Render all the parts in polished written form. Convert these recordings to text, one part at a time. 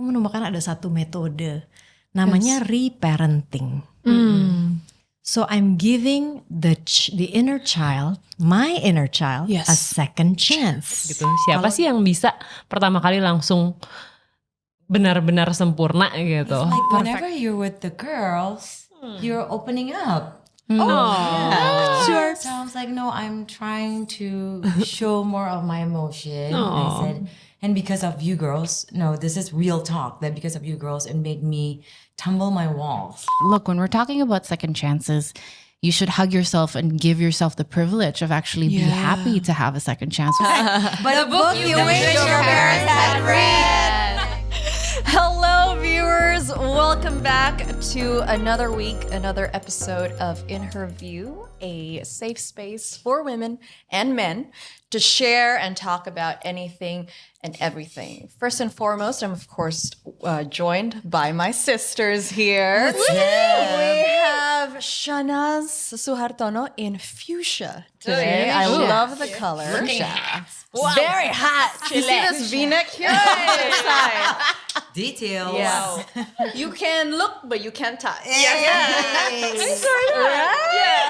aku menemukan ada satu metode namanya reparenting. So I'm giving the inner child, my inner child, a second chance. Gitu. Siapa sih yang bisa pertama kali langsung benar-benar sempurna gitu? It's like whenever you're with the girls, you're opening up. Sure. So I was like, no, I'm trying to show more of my emotion. I said, and because of you girls, no, this is real talk. That because of you girls, it made me tumble my walls. Look, when we're talking about second chances, you should hug yourself and give yourself the privilege of actually be happy to have a second chance. But the book you wish your parents had read. Hello, viewers. Welcome back to another week, another episode of In Her View, a safe space for women and men to share and talk about anything and everything. First and foremost, I'm of course joined by my sisters here. We have Shanaz Suhartono in fuchsia today. I love the color. Very hot. You see this V-neck here? Details. Yeah. You can look, but you can't touch. Yes.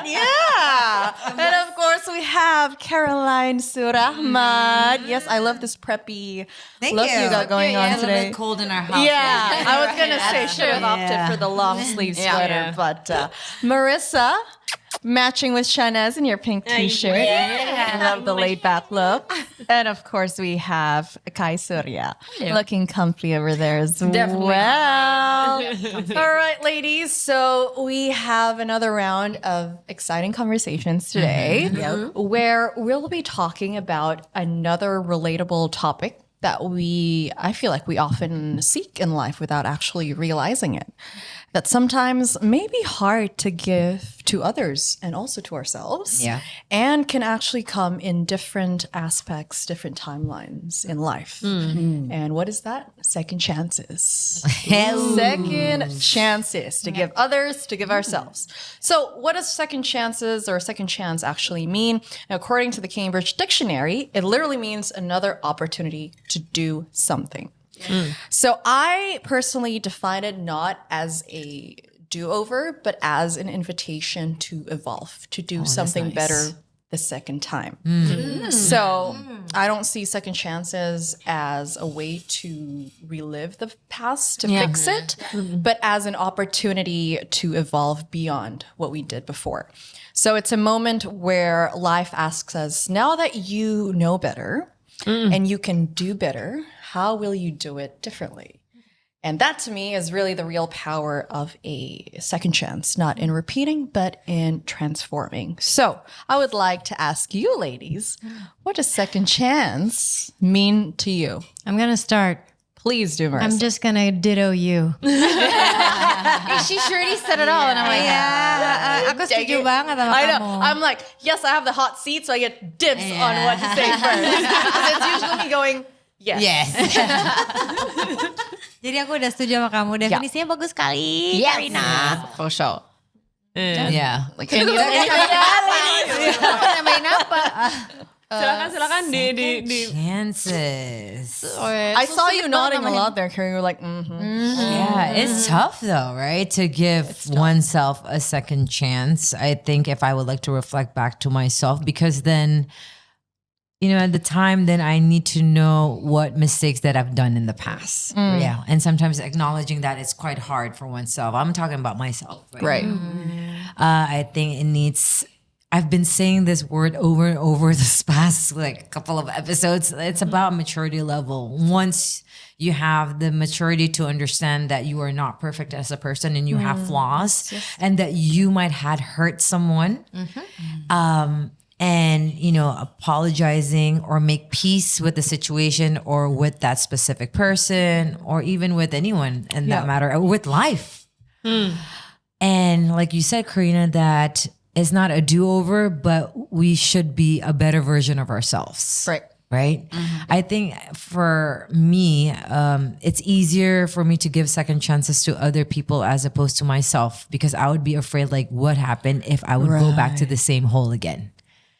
Yeah. And of course, we have Caroline Surahmad. Yes, I love this preppy look you got going on It's a today. little bit cold in our house. Yeah, I was gonna say should have opted for the long sleeve sweater, but Marissa, matching with Shanaz in your pink t-shirt. I love the laid back look. And of course we have Kai Surya looking comfy over there as well. All right, ladies. So we have another round of exciting conversations today where we'll be talking about another relatable topic that I feel like we often seek in life without actually realizing it. That sometimes may be hard to give to others and also to ourselves. Yeah. And can actually come in different aspects, different timelines in life. And what is that? Second chances. Second chances to give others, to give ourselves. So what does second chances or second chance actually mean? Now, according to the Cambridge Dictionary, it literally means another opportunity to do something. So I personally define it not as a do-over, but as an invitation to evolve, to do something better the second time. So I don't see second chances as a way to relive the past, to fix it, but as an opportunity to evolve beyond what we did before. So it's a moment where life asks us, now that you know better and you can do better, how will you do it differently? And that to me is really the real power of a second chance, not in repeating, but in transforming. So I would like to ask you ladies, what does second chance mean to you? I'm gonna start. Please do, Marissa. I'm just gonna ditto you. She surely said it all, and I'm like, Aku setuju banget sama I know. kamu. I'm like, yes, I have the hot seat, so I get dibs on what to say first. 'Cause it's usually me going, yes. Jadi aku udah setuju sama kamu. Definisinya bagus sekali. Karina. For sure. Yeah. Like, nambahin apa? Silakan di Chances. I saw you nodding a lot there, Carrie. You were like, Yeah, it's tough though, right? To give oneself a second chance. I think if I would like to reflect back to myself, because then, you know, at the time, then I need to know what mistakes that I've done in the past. Yeah. And sometimes acknowledging that is quite hard for oneself. I'm talking about myself. right. I think it needs, I've been saying this word over and over this past like couple of episodes. It's about maturity level. Once you have the maturity to understand that you are not perfect as a person and you have flaws and that you might had hurt someone, and, you know, apologizing or make peace with the situation or with that specific person or even with anyone in that matter, or with life. And like you said, Karina, that it's not a do-over, but we should be a better version of ourselves. Right. Right? I think for me, it's easier for me to give second chances to other people as opposed to myself, because I would be afraid, like, what happened if I would go back to the same hole again?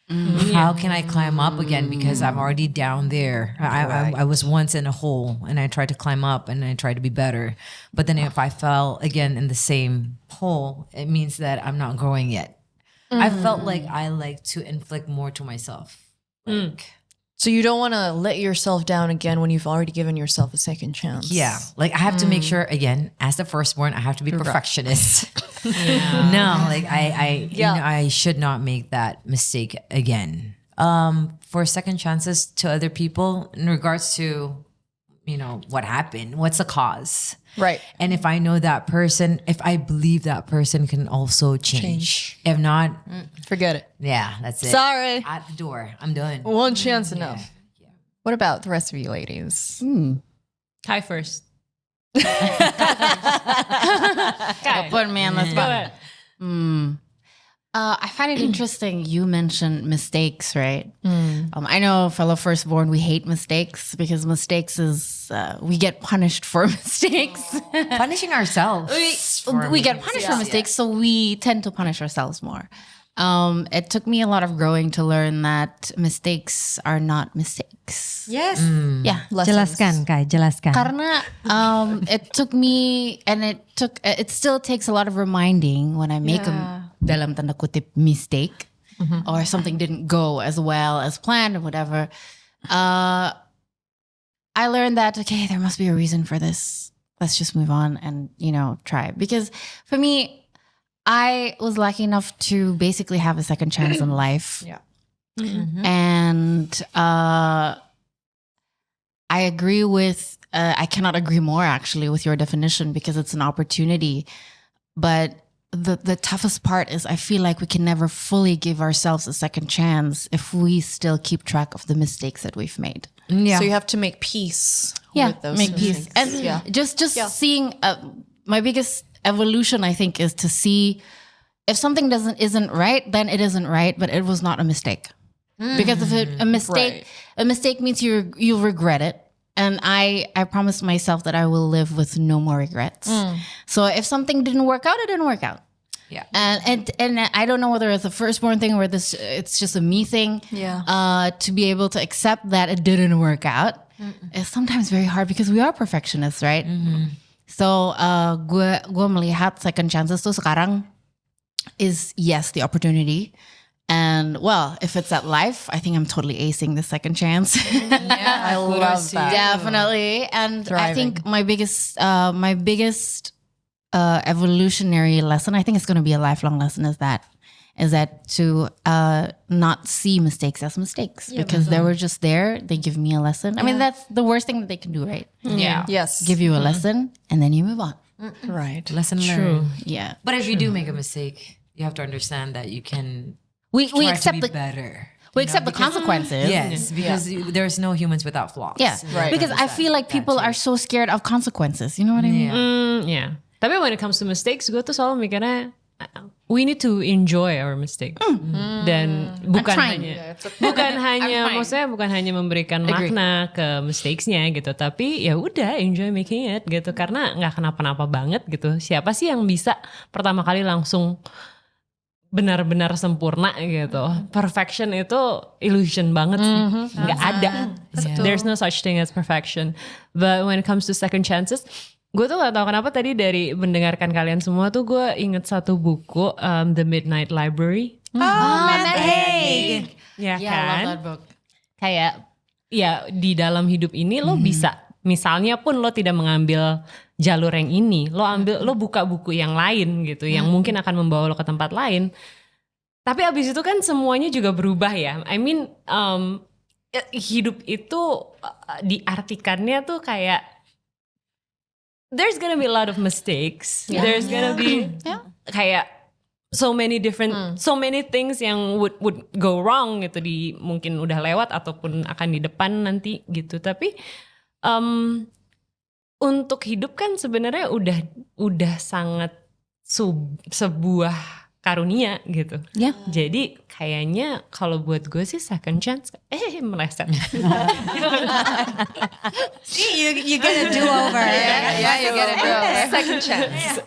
How can I climb up again? Because I'm already down there. I was once in a hole and I tried to climb up and I tried to be better. But then if I fell again in the same hole, it means that I'm not growing yet. I felt like I like to inflict more to myself. Like, So you don't want to let yourself down again when you've already given yourself a second chance. yeah, like I have to make sure again, as the firstborn, I have to be perfectionist. No, like you know, I should not make that mistake again. For second chances to other people in regards to, you know, what happened, what's the cause? Right. And if I know that person, if I believe that person can also change. If not, Forget it. yeah, that's it. Sorry. At the door, I'm done. One chance enough. What about the rest of you ladies? Kai first. Put me on the spot. I find it interesting you mentioned mistakes, right? I know fellow firstborn, we hate mistakes because mistakes is, we get punished for mistakes. Punishing ourselves. We get punished for mistakes, so we tend to punish ourselves more. It took me a lot of growing to learn that mistakes are not mistakes. Yes. Yeah. Jelaskan, Kai, jelaskan. Karena it took me, and it still takes a lot of reminding when I make a dalam tanda kutip mistake or something didn't go as well as planned or whatever. I learned that, okay, there must be a reason for this. Let's just move on and, you know, try. Because for me, I was lucky enough to basically have a second chance in life. Yeah. And I agree with, I cannot agree more actually with your definition because it's an opportunity. But the toughest part is I feel like we can never fully give ourselves a second chance if we still keep track of the mistakes that we've made. Yeah. So you have to make peace Yeah, with those make peace. mistakes. And just seeing, my biggest evolution, I think, is to see if something isn't right, then it isn't right, but it was not a mistake. Because if a mistake means you'll regret it. And I promised myself that I will live with no more regrets. So if something didn't work out, it didn't work out. Yeah. And I don't know whether it's a firstborn thing or it's just a me thing. Yeah. To be able to accept that it didn't work out is sometimes very hard because we are perfectionists, right? So gue melihat second chances tuh sekarang is yes the opportunity. And well, if it's at life, I think I'm totally acing the second chance. Yeah, I love that. Definitely. And I think my biggest evolutionary lesson, I think it's going to be a lifelong lesson, is that to not see mistakes as mistakes because they were just there. They give me a lesson. I mean, that's the worst thing that they can do, right? Yeah. Yes. Give you a lesson and then you move on. Right. Lesson True. learned. Yeah. But if you do make a mistake, you have to understand that you can We try accept to be the better. we accept the consequences. Yes, because there's no humans without flaws. Yeah. Right. Because I feel like people are so scared of consequences. You know what I mean? Yeah. Tapi when it comes to mistakes, gue tuh selalu mikirnya we need to enjoy our mistakes dan bukan hanya memberikan makna ke mistakesnya gitu, tapi ya udah enjoy making it gitu karena nggak kenapa-napa banget gitu. Siapa sih yang bisa pertama kali langsung benar-benar sempurna gitu? Perfection itu illusion banget sih, nggak ada. There's no such thing as perfection. But when it comes to second chances, gue tuh gak tahu kenapa tadi dari mendengarkan kalian semua tuh gue inget satu buku The Midnight Library. Matt Haig. Ya Yeah, I kan? love that book. Kayak ya di dalam hidup ini lo bisa, misalnya pun lo tidak mengambil jalur yang ini, lo buka buku yang lain gitu, yang mungkin akan membawa lo ke tempat lain. Tapi abis itu kan semuanya juga berubah ya. I mean hidup itu diartikannya tuh kayak there's gonna be a lot of mistakes. There's gonna be kayak so many different, so many things yang would go wrong gitu, di mungkin udah lewat ataupun akan di depan nanti gitu. Tapi untuk hidup kan sebenarnya udah sangat sebuah karunia gitu. Yeah. Jadi kayaknya kalau buat gue sih second chance meleset. You get a do-over. Yeah, you get it. Second chance.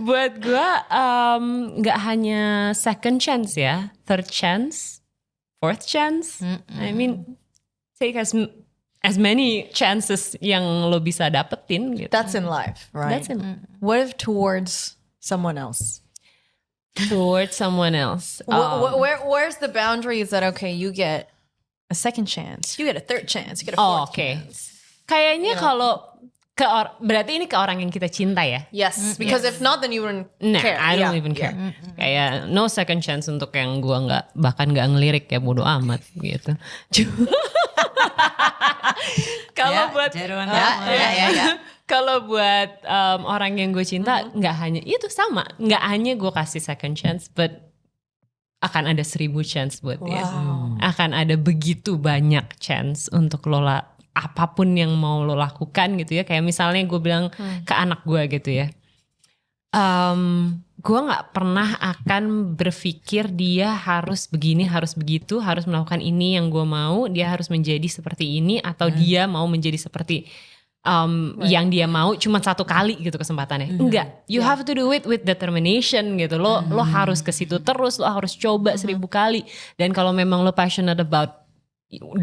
Buat gue gak hanya second chance ya, third chance fourth chance. I mean, take as many chances yang lo bisa dapetin gitu. That's in life, right? That's in What if towards someone else? towards someone else. Where's the boundaries that, okay, you get a second chance, you get a third chance, you get a fourth chance? Kayaknya kalau berarti ini ke orang yang kita cinta ya? Yes, because if not, then you wouldn't care. I don't even care. Kayak no second chance untuk yang gua bahkan nggak ngelirik ya, bodo amat gitu. Kalau buat kalau buat orang yang gue cinta, nggak hanya itu sama, nggak hanya gue kasih second chance, but akan ada 1000 chance buat dia. Akan ada begitu banyak chance untuk lo apapun yang mau lo lakukan gitu ya. Kayak misalnya gue bilang ke anak gue gitu ya, gue nggak pernah akan berpikir dia harus begini, harus begitu, harus melakukan ini yang gue mau, dia harus menjadi seperti ini atau dia mau menjadi seperti yang dia mau cuma satu kali gitu kesempatannya. Enggak, you have to do it with determination gitu. Lo harus ke situ terus, lo harus coba 1000 kali. Dan kalau memang lo passionate about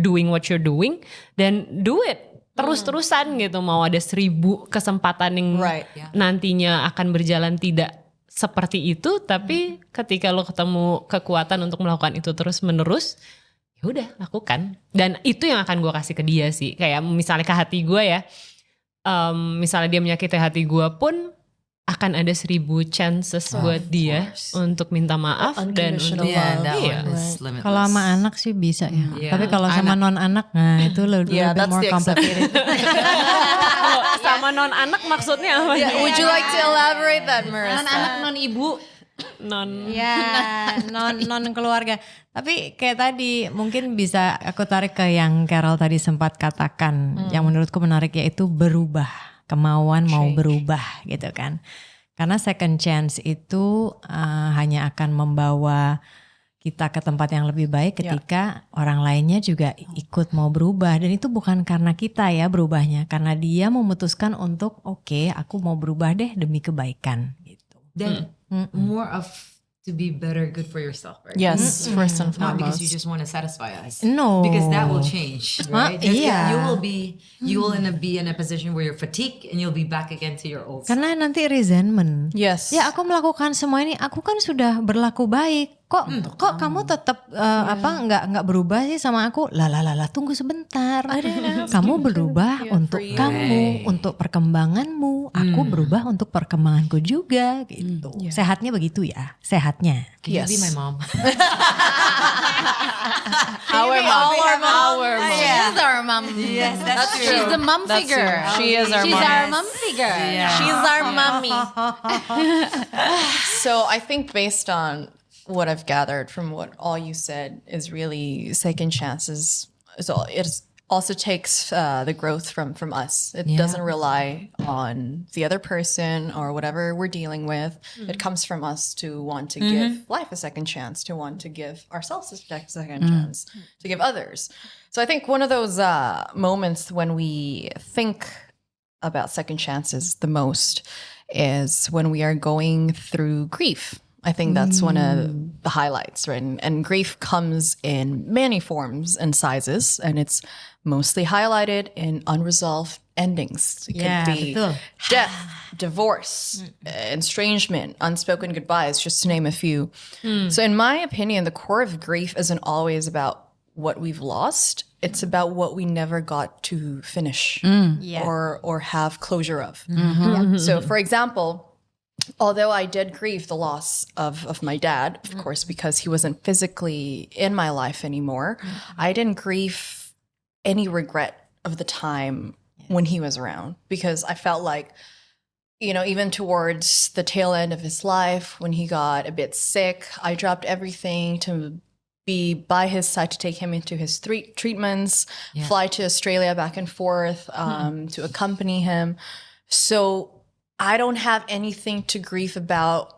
doing what you're doing, then do it terus-terusan gitu. Mau ada 1000 kesempatan yang nantinya akan berjalan tidak seperti itu, tapi ketika lo ketemu kekuatan untuk melakukan itu terus menerus, ya udah lakukan. Dan itu yang akan gue kasih ke dia sih. Kayak misalnya ke hati gue ya, misalnya dia menyakiti hati gue pun akan ada 1000 chances buat dia untuk minta maaf dan untuk kalau sama anak sih bisa ya. Tapi kalau sama non anak, nah itu lebih more complicated. Sama non anak maksudnya apa? Would you like to elaborate that, Marissa? Non anak, non ibu. non keluarga. Tapi kayak tadi mungkin bisa aku tarik ke yang Carol tadi sempat katakan, yang menurutku menarik, yaitu berubah, kemauan mau berubah gitu kan. Karena second chance itu hanya akan membawa kita ke tempat yang lebih baik ketika orang lainnya juga ikut mau berubah. Dan itu bukan karena kita ya berubahnya, karena dia memutuskan untuk oke, aku mau berubah deh demi kebaikan gitu. Then more of to be better, good for yourself, right? Yes, first and Not because foremost. you just want to satisfy us. No, because that will change, right? Yeah. You will be in a position where you're fatigued and you'll be back again to your old. Karena nanti resentment. Yes. Ya aku melakukan semua ini, aku kan sudah berlaku baik. Kok kamu tetap nggak berubah sih sama aku? Lah tunggu sebentar. Kamu berubah untuk kamu, untuk perkembanganmu. Aku berubah untuk perkembanganku juga gitu. Sehatnya begitu ya, sehatnya. Can you be my mom? Our mom. She is our mom. Yes, that's true. She's the mom figure. She is our She's mom. our mom figure. She's our mommy. So I think based on what I've gathered from what all you said is really second chances. So it also takes the growth from us. It doesn't rely on the other person or whatever we're dealing with. It comes from us to want to give life a second chance, to want to give ourselves a second chance, to give others. So I think one of those moments when we think about second chances the most is when we are going through grief. I think that's one of the highlights, right? And grief comes in many forms and sizes, and it's mostly highlighted in unresolved endings. It could be death, divorce, estrangement, unspoken goodbyes, just to name a few. So in my opinion, the core of grief isn't always about what we've lost. It's about what we never got to finish or have closure of. So for example, although I did grieve the loss of my dad, of course, because he wasn't physically in my life anymore, I didn't grieve any regret of the time when he was around, because I felt like, you know, even towards the tail end of his life, when he got a bit sick, I dropped everything to be by his side, to take him into his treatments, fly to Australia back and forth, to accompany him. So I don't have anything to grieve about,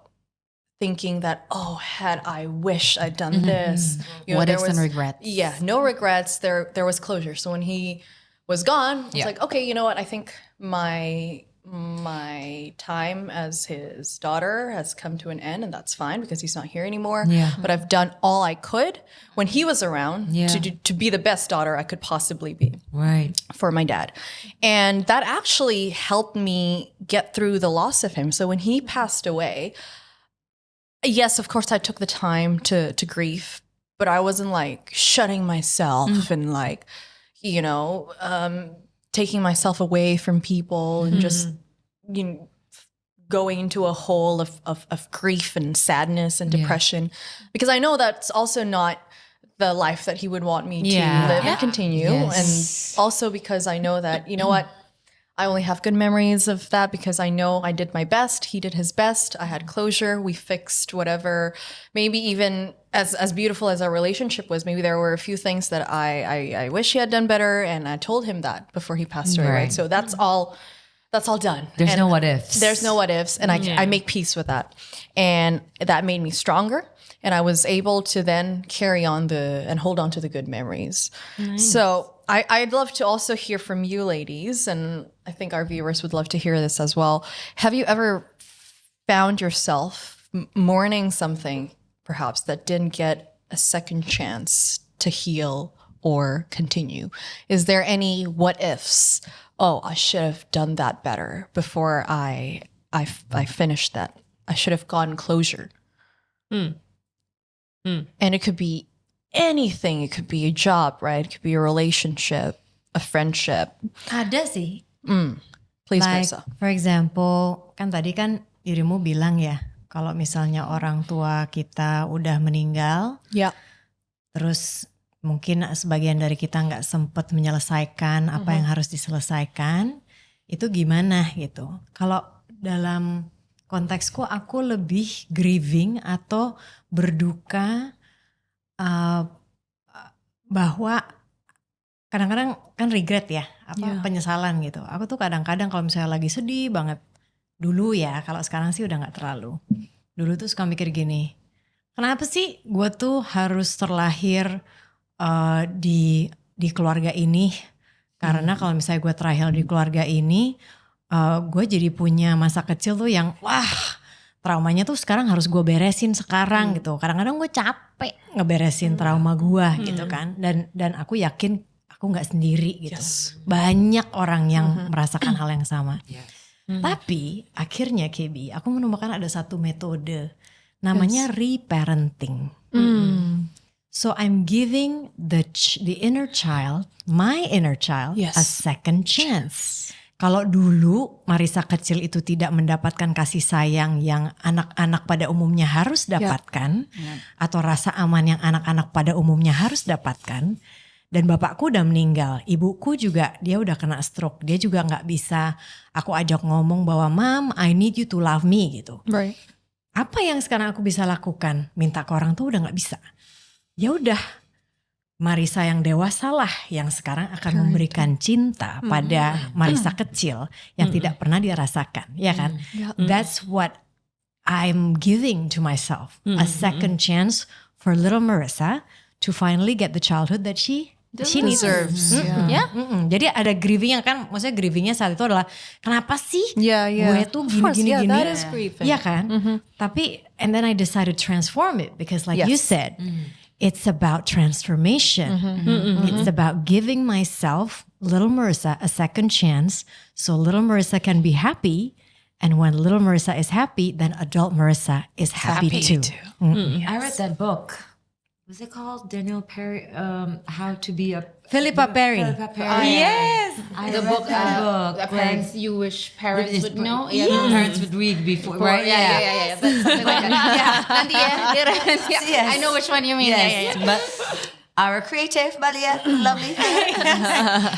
thinking that, oh, had I wished I'd done this. You know, What ifs and regrets. Yeah, no regrets. There was closure. So when he was gone, I was like, okay, you know what? I think my my time as his daughter has come to an end, and that's fine because he's not here anymore. Yeah. But I've done all I could when he was around Yeah. to be the best daughter I could possibly be Right. for my dad. And that actually helped me get through the loss of him. So when he passed away, yes, of course I took the time to grieve, but I wasn't like shutting myself and like, taking myself away from people and just, going into a hole of grief and sadness and depression. Because I know that's also not the life that he would want me to live and continue. Yes. And also because I know that, you know what? I only have good memories of that because I know I did my best. He did his best. I had closure. We fixed whatever. Maybe even as beautiful as our relationship was, maybe there were a few things that I wish he had done better. And I told him that before he passed away. Right. So that's all done. There's no what ifs. There's no what ifs. And I make peace with that. And that made me stronger. And I was able to then carry on and hold on to the good memories. So I'd love to also hear from you ladies, and I think our viewers would love to hear this as well. Have you ever found yourself mourning something perhaps that didn't get a second chance to heal or continue? Is there any what ifs? Oh, I should have done that better before I finished that. I should have gotten closure. And it could be anything. It could be a job, right? It could be a relationship, a friendship. Ada sih. Please, Like, Marissa. for example, kan tadi kan dirimu bilang ya, kalau misalnya orang tua kita udah meninggal, Yeah. terus mungkin sebagian dari kita nggak sempet menyelesaikan apa yang harus diselesaikan, itu gimana gitu. Kalau dalam konteksku aku lebih grieving atau berduka bahwa kadang-kadang kan regret ya, penyesalan gitu. Aku tuh kadang-kadang kalau misalnya lagi sedih banget, dulu ya, kalau sekarang sih udah gak terlalu. Dulu tuh suka mikir gini, kenapa sih gue tuh harus terlahir di keluarga ini? Karena kalau misalnya gue terlahir di keluarga ini, gue jadi punya masa kecil tuh yang traumanya tuh sekarang harus gue beresin sekarang gitu. Kadang-kadang gue capek ngeberesin trauma gue gitu kan. Dan aku yakin aku gak sendiri gitu. Banyak orang yang merasakan hal yang sama. Tapi akhirnya KB, aku menemukan ada satu metode. Namanya reparenting. So I'm giving the inner child, my inner child, a second chance. Kalau dulu Marissa kecil itu tidak mendapatkan kasih sayang yang anak-anak pada umumnya harus dapatkan, atau rasa aman yang anak-anak pada umumnya harus dapatkan, dan bapakku udah meninggal, ibuku juga dia udah kena stroke, dia juga nggak bisa aku ajak ngomong bahwa Mom, I need you to love me gitu. Right. Apa yang sekarang aku bisa lakukan? Minta ke orang tuh udah nggak bisa. Ya udah. Marissa yang dewasa lah yang sekarang akan memberikan cinta pada Marissa kecil yang tidak pernah dia rasakan, ya kan? That's what I'm giving to myself, a second chance for little Marissa to finally get the childhood that she deserves. Jadi ada grieving yang kan, maksudnya grievingnya saat itu adalah kenapa sih gue tuh gini-gini, that is grieving. ya kan? Tapi and then I decided to transform it because like you said. It's about transformation. It's about giving myself, little Marissa, a second chance so little Marissa can be happy. And when little Marissa is happy, then adult Marissa is happy too. I read that book. Was it called Daniel Perry? How to be a Philippa Perry. Yes. I The read book, that book. the parents you wish parents would know. Parents would read before, right? Yeah. That's something like that. Nanti ya. Yes. I know which one you mean. Yes, Yeah. but our creative Malia, lovely.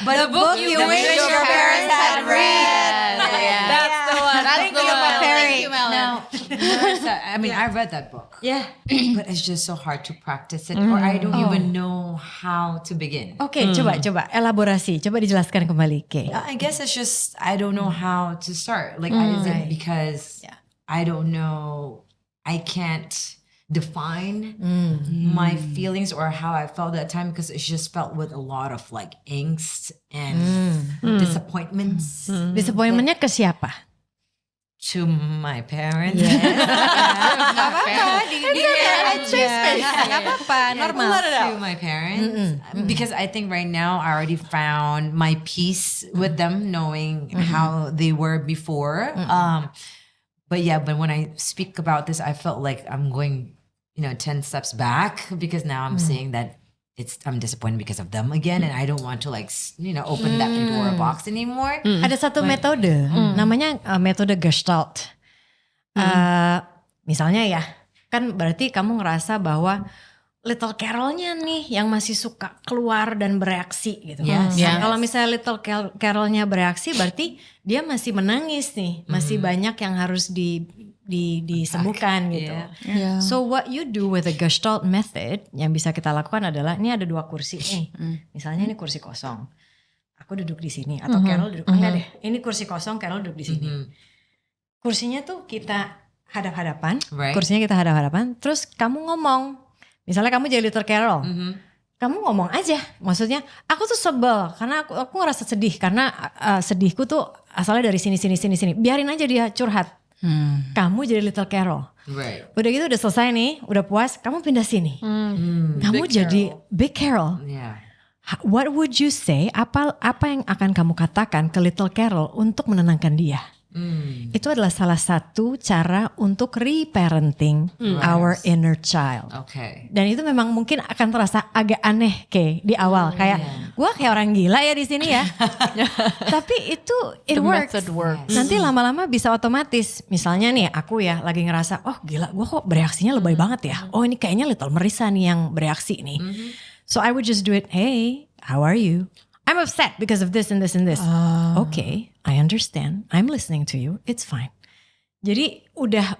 But the book you wish your parents had read. That's the one. That's the one. Thank you, Mel. Now, Marissa, I mean, I read that book. Yeah. But it's just so hard to practice it, or I don't even know how to begin. Oke, coba elaborasi, coba dijelaskan kembali, Kay. I guess it's just I don't know how to start. Like, is it because I don't know? I can't define my feelings or how I felt that time because it just felt with a lot of like angst and disappointments Disappointmentnya ke siapa? to my parents. Gak apa-apa, normal. To my parents because I think right now I already found my peace with them knowing how they were before. But when I speak about this, I felt like I'm going, 10 steps back because now I'm saying that I'm disappointed because of them again, and I don't want to open that Pandora box anymore. Ada satu metode, namanya metode Gestalt. Misalnya ya, kan berarti kamu ngerasa bahwa Little Carol-nya nih yang masih suka keluar dan bereaksi gitu. Yes. Nah, kalau misalnya Little Carol-nya bereaksi, berarti dia masih menangis nih, masih banyak yang harus disembuhkan gitu. Yeah. So what you do with the Gestalt method yang bisa kita lakukan adalah ini ada 2 kursi nih. Misalnya ini kursi kosong. Aku duduk di sini atau Carol duduk. Enggak deh. Ini kursi kosong, Carol duduk di sini. Kursinya tuh kita hadap-hadapan. Right. Kursinya kita hadap-hadapan. Terus kamu ngomong. Misalnya kamu jadi Little Carol. Kamu ngomong aja. Maksudnya aku tuh sebel karena aku ngerasa sedih karena sedihku tuh asalnya dari sini. Biarin aja dia curhat. Kamu jadi Little Carol. Right. Udah gitu udah selesai nih, udah puas, kamu pindah sini. Kamu jadi Big Carol. Yeah. What would you say? Apa yang akan kamu katakan ke Little Carol untuk menenangkan dia? Itu adalah salah satu cara untuk reparenting our inner child. Okay. Dan itu memang mungkin akan terasa agak aneh di awal, kayak gue kayak orang gila ya di sini ya. Tapi itu it works. Method works. Nanti lama-lama bisa otomatis. Misalnya nih aku ya lagi ngerasa, oh gila gue kok bereaksinya lebay banget ya. Oh ini kayaknya Little Marissa nih yang bereaksi nih. So I would just do it, hey, how are you? I'm upset because of this and this and this. Okay, I understand. I'm listening to you. It's fine. Jadi udah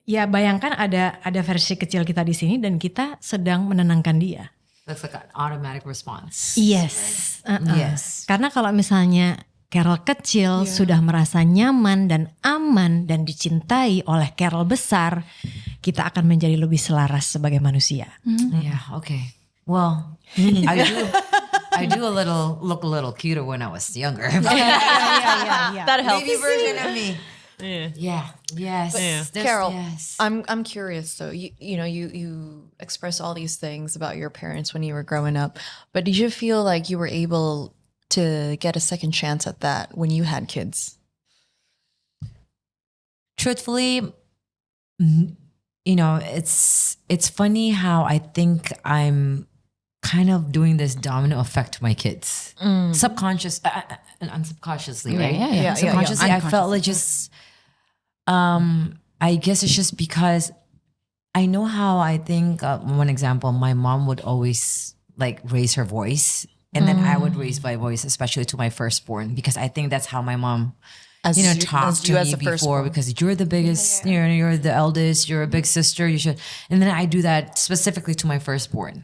ya bayangkan ada versi kecil kita di sini dan kita sedang menenangkan dia. That's like an automatic response. Yes. Yes. Karena kalau misalnya Carol kecil sudah merasa nyaman dan aman dan dicintai oleh Carol besar, kita akan menjadi lebih selaras sebagai manusia. Yeah. Okay. Well, I do look a little cuter when I was younger. That helps. Baby version of me. Yeah. Yeah. Yes. There's- Carol, Yes. I'm curious though. You express all these things about your parents when you were growing up, but did you feel like you were able to get a second chance at that when you had kids? Truthfully, it's funny how I think I'm kind of doing this domino effect to my kids, subconscious and unsubconsciously, right? Yeah. Subconsciously, I felt like just, I guess it's just because I know how I think. One example, my mom would always like raise her voice, and then I would raise my voice, especially to my firstborn, because I think that's how my mom. Talked to me before because you're the biggest, you're the eldest, you're a big sister, you should. And then I do that specifically to my firstborn.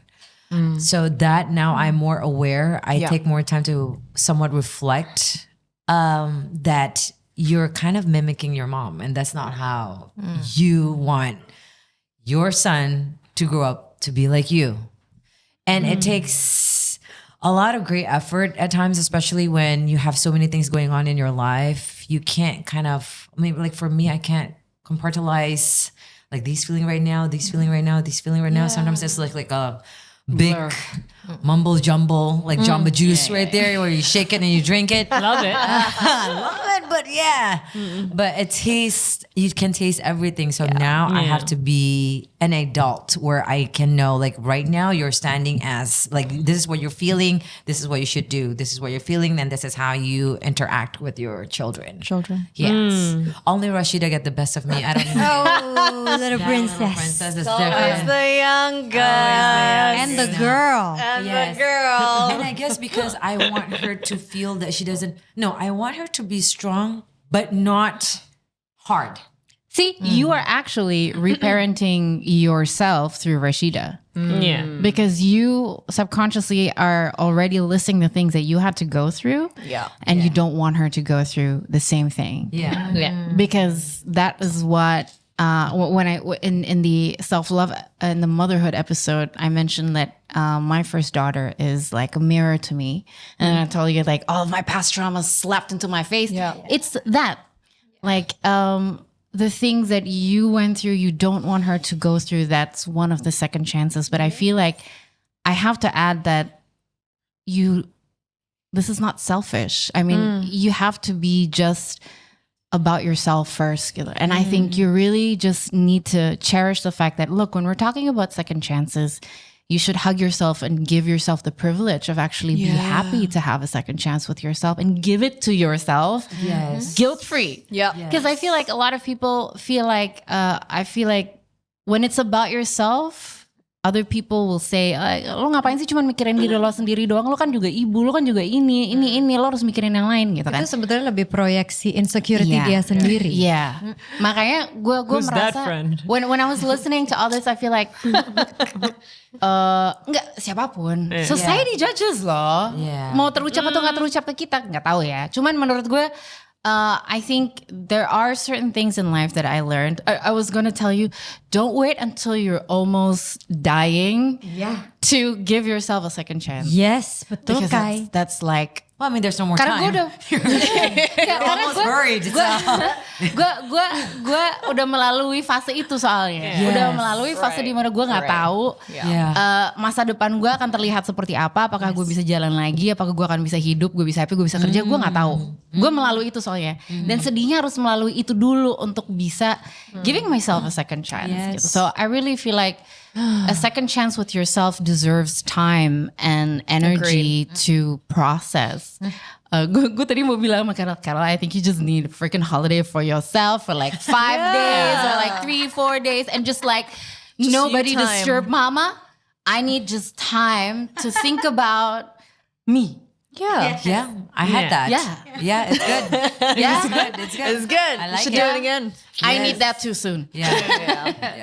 So that now I'm more aware. I take more time to somewhat reflect that you're kind of mimicking your mom, and that's not how you want your son to grow up to be like you. And it takes a lot of great effort at times, especially when you have so many things going on in your life. You can't like for me, I can't compartmentalize like these feeling right now, these feeling right now, these feeling right now. Sometimes it's like a big mumble jumble, like Jamba Juice right there, where you shake it and you drink it. Love it. I love it, but but it tastes. You can taste everything. So now I have to be an adult where I can know, like right now you're standing as like this is what you're feeling. This is what you should do. This is what you're feeling. Then this is how you interact with your children. Yes. Only Rashida get the best of me. I don't know. Oh, little princess. Princess is different. The young girl. And the girl. And the girl. And I guess because I want her to feel that she doesn't. No, I want her to be strong, but not hard. See, you are actually reparenting yourself through Rashida. Yeah. Because you subconsciously are already listing the things that you had to go through. Yeah. And you don't want her to go through the same thing. Yeah. Yeah. Because that is what when I in the self-love and the motherhood episode, I mentioned that my first daughter is like a mirror to me, and I told you like all of my past traumas slapped into my face. Yeah. It's that, like the things that you went through, you don't want her to go through. That's one of the second chances. But I feel like I have to add that this is not selfish. I mean, you have to be just about yourself first. And I think you really just need to cherish the fact that, look, when we're talking about second chances, you should hug yourself and give yourself the privilege of actually be happy to have a second chance with yourself and give it to yourself guilt-free. Yeah. Because I feel like a lot of people feel like, I feel like when it's about yourself, other people will say, lo ngapain sih cuma mikirin diri lo sendiri doang, lo kan juga ibu, lo kan juga ini, lo harus mikirin yang lain gitu kan. Itu sebetulnya lebih proyeksi insecurity dia sendiri. Iya. Makanya gue Who's that merasa friend? when I was listening to all this, I feel like enggak siapapun. Society judges loh. Yeah. Mau terucap atau nggak terucap ke kita nggak tahu ya. Cuman menurut gue I think there are certain things in life that I learned. I was going to tell you, don't wait until you're almost dying to give yourself a second chance. Yes, betul Because Kai. that's like, Well, I mean, there's no more karena time. gue udah You're almost buried. gue udah melalui fase itu soalnya. Udah melalui fase di mana gue nggak tahu masa depan gue akan terlihat seperti apa. Apakah gue bisa jalan lagi? Apakah gue akan bisa hidup? Gue bisa happy? Gue bisa kerja? Gue nggak tahu. Gue melalui itu soalnya. Dan sedihnya harus melalui itu dulu untuk bisa giving myself a second chance. Gitu. So I really feel like a second chance with yourself deserves time and energy to process. Gue tadi mau bilang sama Carol, I think you just need a freaking holiday for yourself for like 5 days or like 3-4 days and just like nobody you time. disturb mama. I need just time to think about me. Yeah. Yeah, I had that. Yeah. It's good. Yeah. It's good. It's good. It's good. I You like should it. do it again. I need that too soon. Yeah.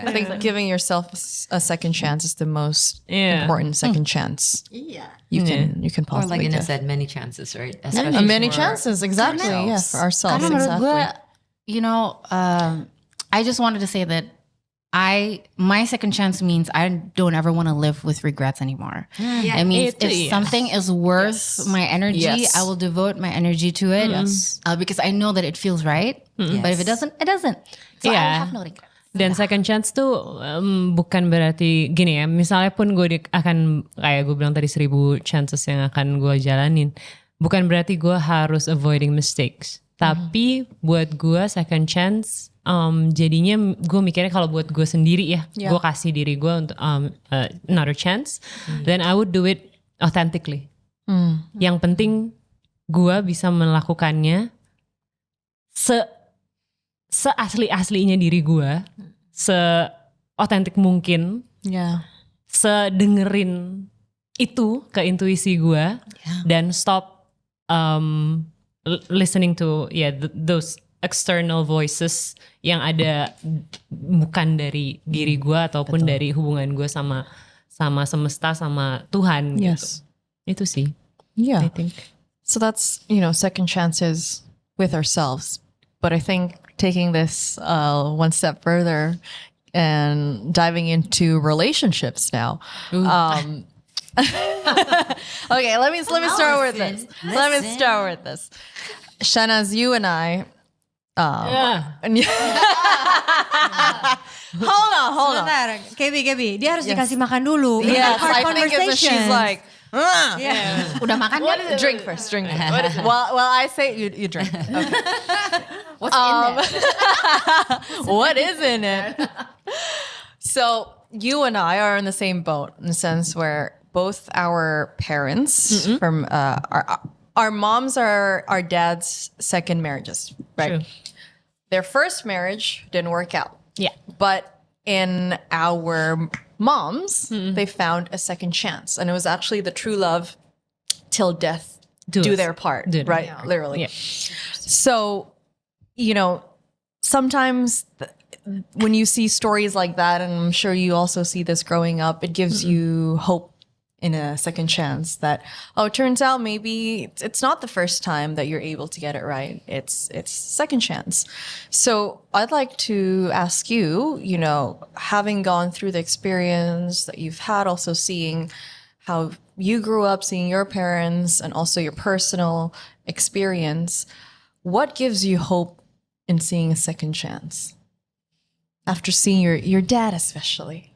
I think giving yourself a second chance is the most important second chance. You can Or possibly like Ina give. said, many chances, right? Especially Many for chances, exactly. Yeah, for ourselves, Karena menurut exactly. gue, I just wanted to say that my second chance means I don't ever want to live with regrets anymore. It means if something is worth my energy, I will devote my energy to it. Because I know that it feels right. But if it doesn't, it doesn't. So I have no regrets. Dan second chance tuh bukan berarti gini ya. Misalnya pun gue akan kayak gue bilang tadi 1000 chances yang akan gue jalanin. Bukan berarti gue harus avoiding mistakes. Tapi buat gue second chance jadinya gue mikirnya kalau buat gue sendiri ya. Gue kasih diri gue untuk another chance. Then I would do it authentically. Yang penting gue bisa melakukannya seasli-aslinya diri gue, se-otentik mungkin, sedengerin itu ke intuisi gue, dan stop listening to those external voices yang ada bukan dari diri gue ataupun dari hubungan gue sama semesta, sama Tuhan. Yes. Gitu. Itu sih. Yeah. I think. So that's, second chances with ourselves. But I think taking this one step further and diving into relationships now. Okay, let me start with this. Let me start with this. Shanaz, you and I. Hold on. Sebentar, Gaby, dia harus dikasih makan dulu. Yes, Hard I think it's she's like, Udah makan kan? drink first. Well, I say you drink. Okay. What's in there? What is in it? So you and I are in the same boat in the sense where both our parents from our moms are our dad's second marriages, right? True. Their first marriage didn't work out. Yeah. But in our moms, they found a second chance. And it was actually the true love till death do their part, right? Yeah. Literally. Yeah. So, sometimes when you see stories like that, and I'm sure you also see this growing up, it gives you hope in a second chance that, oh, it turns out maybe it's not the first time that you're able to get it right. It's second chance. So I'd like to ask you, you know, having gone through the experience that you've had, also seeing how you grew up, seeing your parents, and also your personal experience, what gives you hope in seeing a second chance? After seeing your dad especially.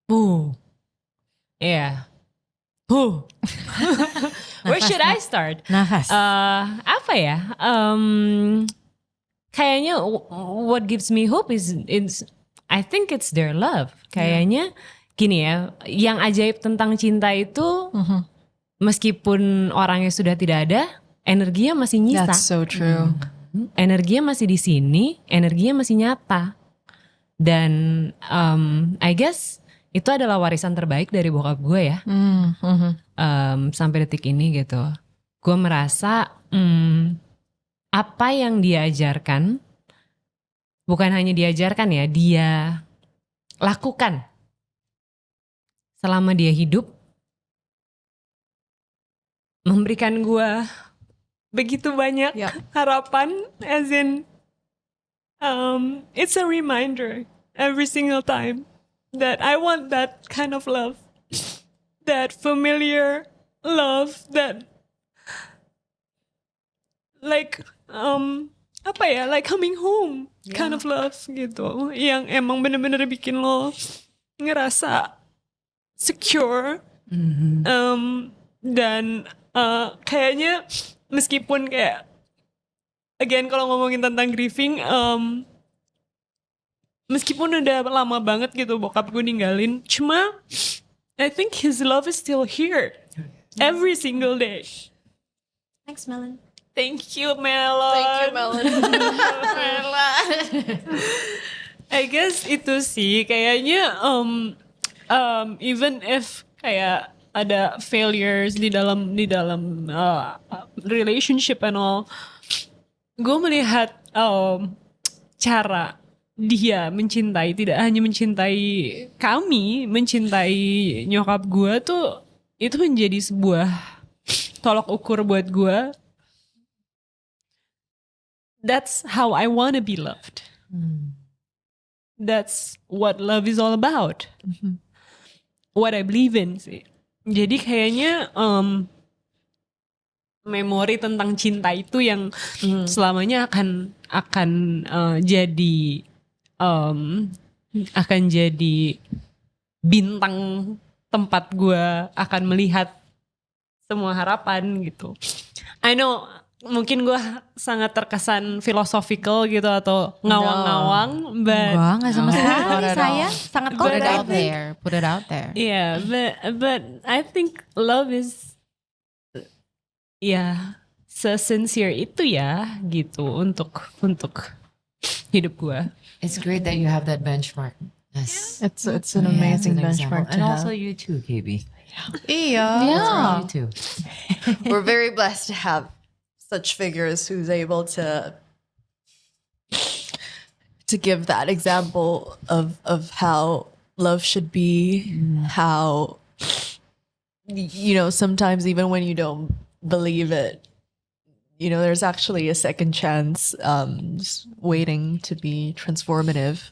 Ooh. Yeah. Ooh. Where should I start? Nafas. Apa ya? Kayaknya what gives me hope is I think it's their love. Kayaknya gini ya, yang ajaib tentang cinta itu meskipun orangnya sudah tidak ada, energinya masih nyisa. That's so true. Energinya masih di sini, energinya masih nyata. Dan I guess itu adalah warisan terbaik dari bokap gue ya. Sampai detik ini gitu. Gue merasa apa yang dia ajarkan, bukan hanya diajarkan ya, dia lakukan selama dia hidup, memberikan gue begitu banyak harapan, as in it's a reminder every single time that I want that kind of love, that familiar love, that like apa ya, like coming home kind of love gitu, yang emang bener-bener bikin lo ngerasa secure. Dan kayaknya meskipun kayak again kalau ngomongin tentang grieving, meskipun udah lama banget gitu bokap gue ninggalin, cuma I think his love is still here every single day. Thanks, Melon. Thank you, Melon. Thank you, Melon. I guess itu sih kayaknya even if kayak ada failures di dalam relationship and all, gue melihat cara dia mencintai, tidak hanya mencintai kami, mencintai nyokap gue tuh, itu menjadi sebuah tolok ukur buat gue. That's how I wanna be loved. That's what love is all about. What I believe in sih. Jadi kayaknya memori tentang cinta itu yang selamanya akan jadi bintang tempat gue akan melihat semua harapan gitu. I know mungkin gue sangat terkesan philosophical gitu atau ngawang-ngawang, but Nggak sama sekali. Saya sangat Put it konkret. out there. Put it out there. yeah, but I think love is se-sincere itu ya gitu untuk hidup gue. It's great that you have that benchmark. Yes. It's an amazing It's an example. benchmark to And have. also you too, KB. Yeah. You too. We're very blessed to have such figures who's able to give that example of how love should be, how sometimes even when you don't believe it, there's actually a second chance just waiting to be transformative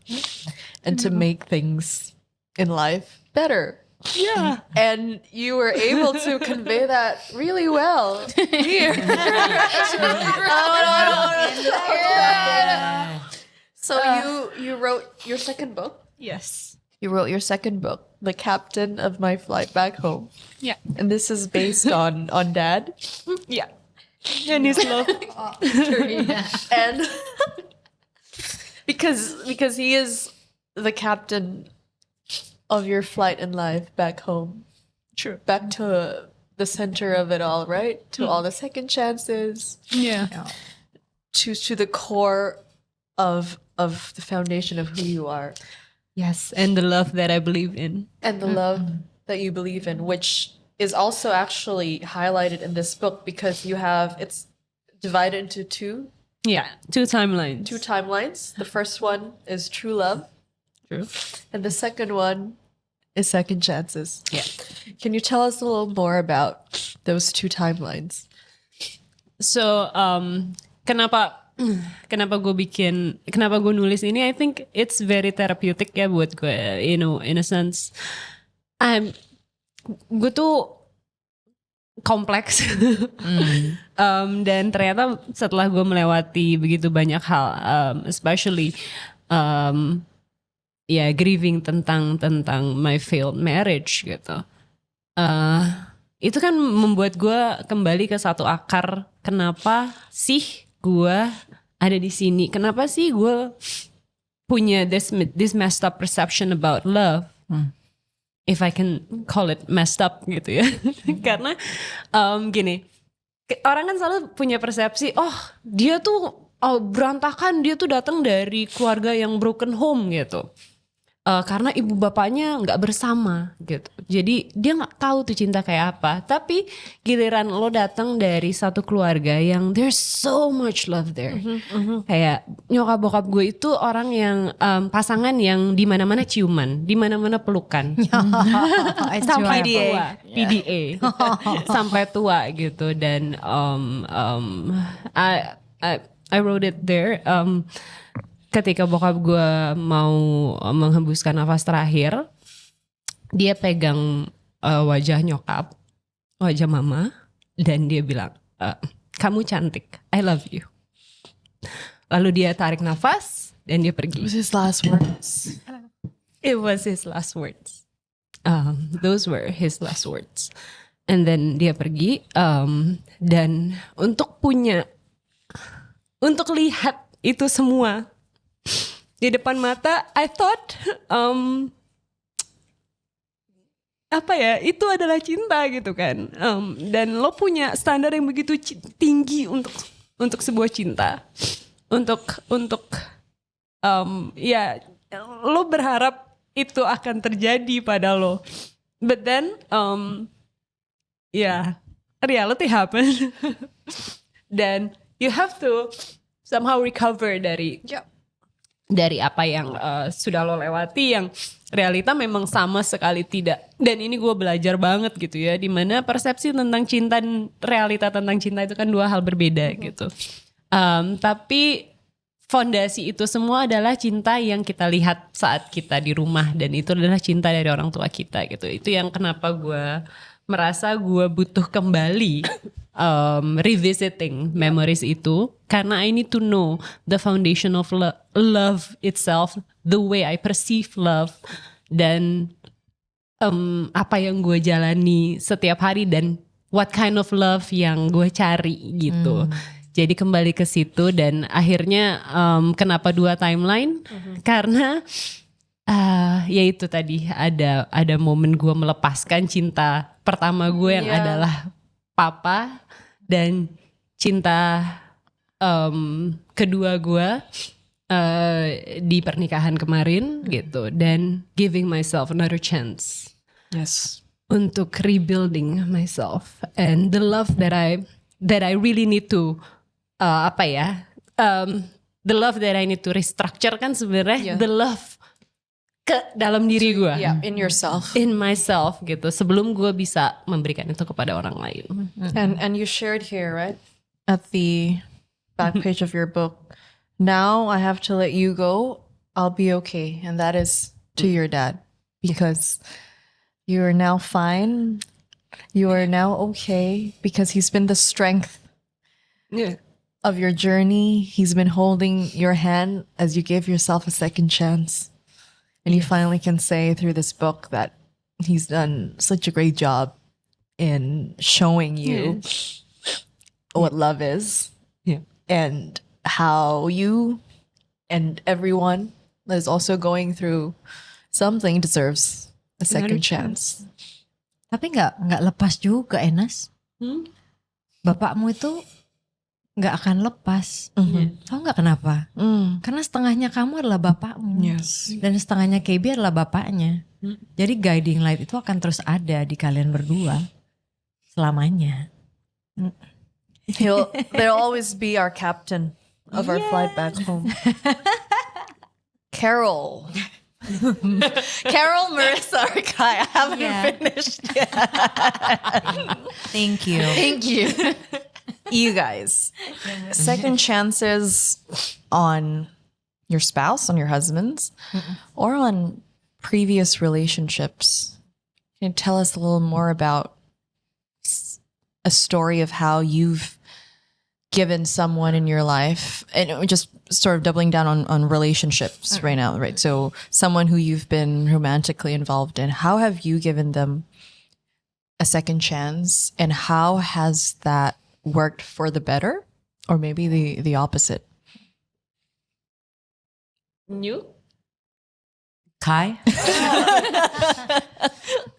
and to make things in life better. Yeah. And you were able to convey that really well here. So you wrote your second book. Yes. You wrote your second book, The Captain of My Flight Back Home. Yeah. And this is based on Dad. Yeah. And his love. And because he is the captain of your flight in life back home. True. Back to the center of it all, right? To all the second chances, Yeah. to the core of the foundation of who you are Yes, and the love that I believe in. and the love that you believe in, which is also actually highlighted in this book because it's divided into two Yeah, two timelines. timelines. The first one is true love, True. and the second one is second chances. Yeah. Can you tell us a little more about those two timelines? So kenapa gue nulis ini? I think it's very therapeutic ya buat gue, you know, in a sense. Gue tuh kompleks dan ternyata setelah gue melewati begitu banyak hal, especially grieving tentang my failed marriage gitu. Itu kan membuat gue kembali ke satu akar. Kenapa sih gue ada di sini? Kenapa sih gue punya this messed up perception about love? If I can call it messed up gitu ya. Karena gini, orang kan selalu punya persepsi, oh dia tuh berantakan, dia tuh datang dari keluarga yang broken home gitu. Karena ibu bapaknya nggak bersama gitu, jadi dia nggak tahu tuh cinta kayak apa. Tapi giliran lo datang dari satu keluarga yang there's so much love there, kayak nyokap bokap gue itu orang yang pasangan yang di mana-mana ciuman, di mana-mana pelukan, sampai tua, PDA, sampai tua gitu. Dan I wrote it there. Ketika bokap gue mau menghembuskan nafas terakhir, dia pegang wajah nyokap, wajah mama, dan dia bilang, kamu cantik, I love you. Lalu dia tarik nafas dan dia pergi. It was his last words. It was his last words. Those were his last words. And then dia pergi, dan untuk lihat itu semua di depan mata, I thought itu adalah cinta gitu kan. Dan lo punya standar yang begitu tinggi untuk sebuah cinta, untuk lo berharap itu akan terjadi pada lo. But then reality happened. Dan you have to somehow recover dari apa yang sudah lo lewati, yang realita memang sama sekali tidak. Dan ini gue belajar banget gitu ya, dimana persepsi tentang cinta dan realita tentang cinta itu kan dua hal berbeda gitu. Tapi fondasi itu semua adalah cinta yang kita lihat saat kita di rumah, dan itu adalah cinta dari orang tua kita gitu. Itu yang kenapa gue merasa gue butuh kembali revisiting memories itu, karena I need to know the foundation of love itself, the way I perceive love, dan apa yang gue jalani setiap hari, dan what kind of love yang gue cari gitu. Jadi kembali ke situ, dan akhirnya kenapa dua timeline? Karena ya itu tadi ada momen gue melepaskan cinta pertama gue yang adalah papa, dan cinta kedua gue di pernikahan kemarin gitu, dan giving myself another chance. Yes. Untuk rebuilding myself and the love that I really need to the love that I need to restructure kan sebenarnya the love ke dalam diri gue, in yourself, in myself gitu, sebelum gue bisa memberikan itu kepada orang lain. And you shared here, right, at the back page of your book, now I have to let you go, I'll be okay, and that is to your dad, because you are now fine, you are now okay, because he's been the strength of your journey. He's been holding your hand as you gave yourself a second chance. And you finally can say through this book that he's done such a great job in showing you what love is, and how you and everyone that is also going through something deserves a second chance. Tapi nggak lepas juga, Enas. Bapakmu itu nggak akan lepas. Tahu nggak kenapa? Karena setengahnya kamu adalah bapakmu, dan setengahnya KB adalah bapaknya. Jadi guiding light itu akan terus ada di kalian berdua selamanya. They'll always be our captain of our flight back home. Carol, Carol, Marissa, or Kai, I haven't finished yet. Thank you. Thank you. You guys, second chances on your spouse, on your husbands, or on previous relationships. Can you tell us a little more about a story of how you've given someone in your life, and just sort of doubling down on relationships right now, right? So someone who you've been romantically involved in, how have you given them a second chance, and how has that worked for the better, or maybe the opposite? You? Kai?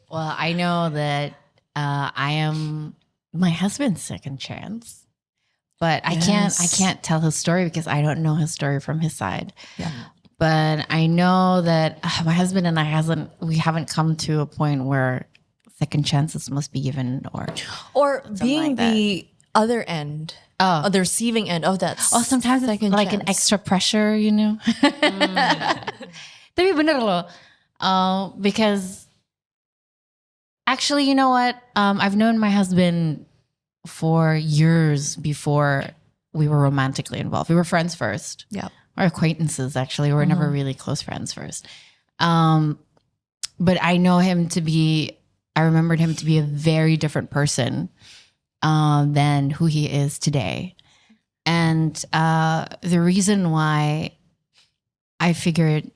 Well, I know that I am my husband's second chance, but I can't tell his story because I don't know his story from his side. Yeah. But I know that my husband and I haven't come to a point where second chances must be given, Or being like that. the other end, Oh. the receiving end of that. Sometimes it's second like an chance. extra pressure, you know. Tapi bener loh, because actually, you know what? I've known my husband for years before we were romantically involved. We were friends first. Yeah. Or acquaintances, actually. We were never really close friends first. But I remembered him to be a very different person than who he is today. And the reason why I figured,